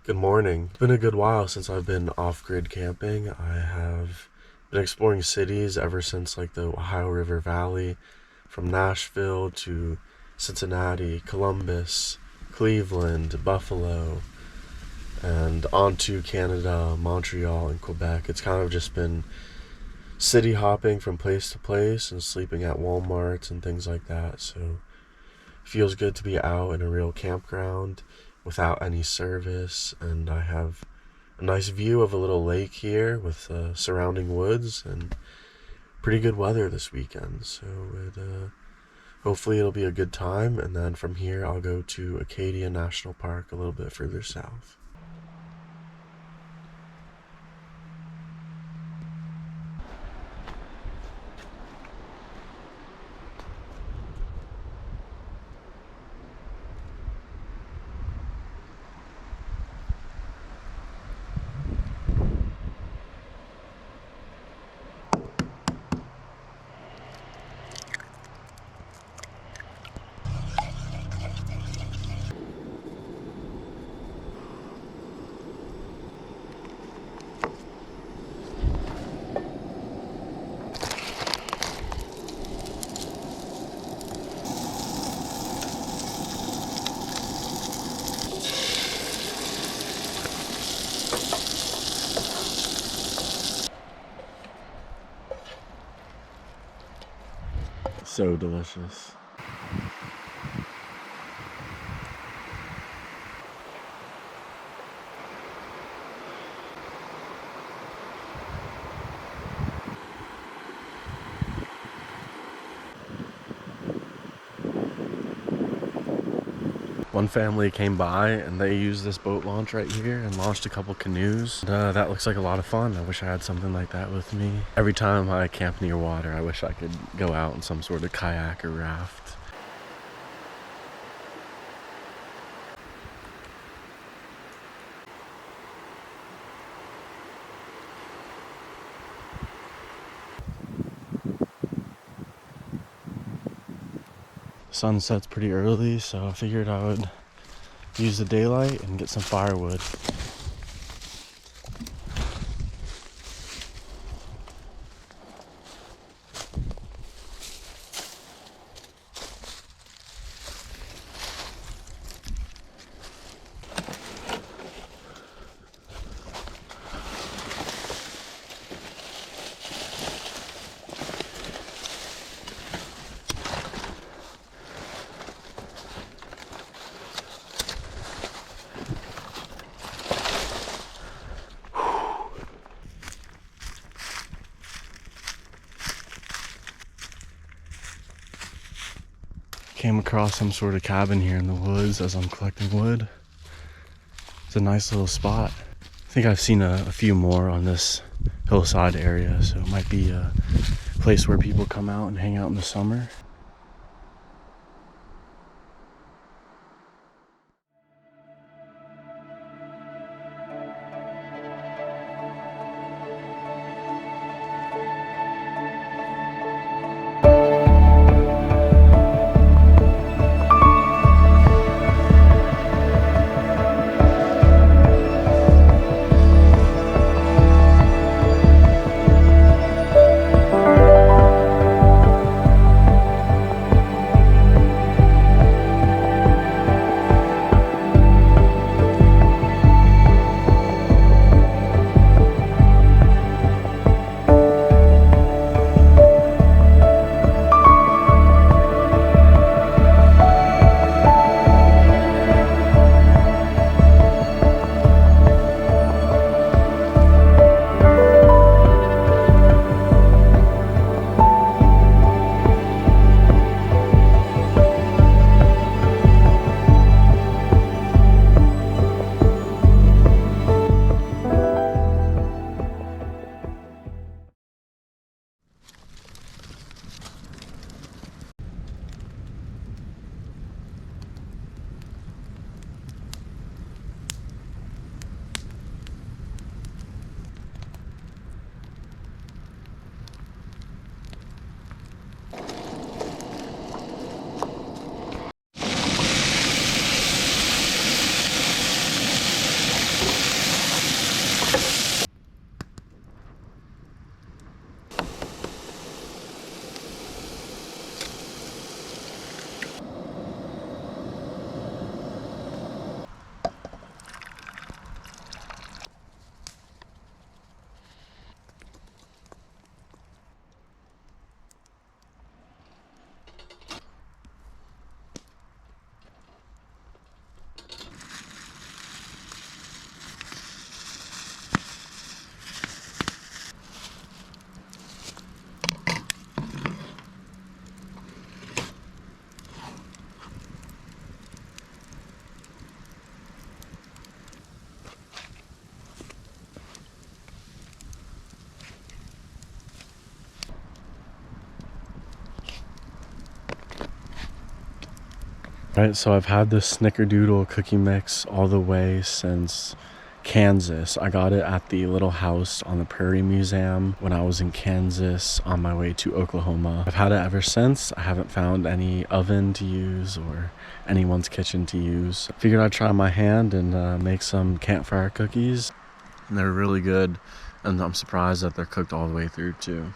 Good morning. It's been a good while since I've been off-grid camping. I have been exploring cities ever since like the Ohio River Valley, from Nashville to Cincinnati, Columbus, Cleveland, Buffalo, and on to Canada, Montreal, and Quebec. It's kind of just been city hopping from place to place and sleeping at Walmarts and things like that. So it feels good to be out in a real campground without any service, and I have a nice view of a little lake here with surrounding woods and pretty good weather this weekend. So hopefully it'll be a good time, and then from here I'll go to Acadia National Park a little bit further south. So delicious. One family came by and they used this boat launch right here and launched a couple canoes. That looks like a lot of fun. I wish I had something like that with me. Every time I camp near water, I wish I could go out in some sort of kayak or raft. Sun sets pretty early, so I figured I would use the daylight and get some firewood. Came across some sort of cabin here in the woods as I'm collecting wood. It's a nice little spot. I think I've seen a few more on this hillside area, so it might be a place where people come out and hang out in the summer. Right, so I've had this snickerdoodle cookie mix all the way since Kansas. I got it at the little house on the Prairie Museum when I was in Kansas on my way to Oklahoma. I've had it ever since. I haven't found any oven to use or anyone's kitchen to use. Figured I'd try my hand and make some campfire cookies. And they're really good, and I'm surprised that they're cooked all the way through too.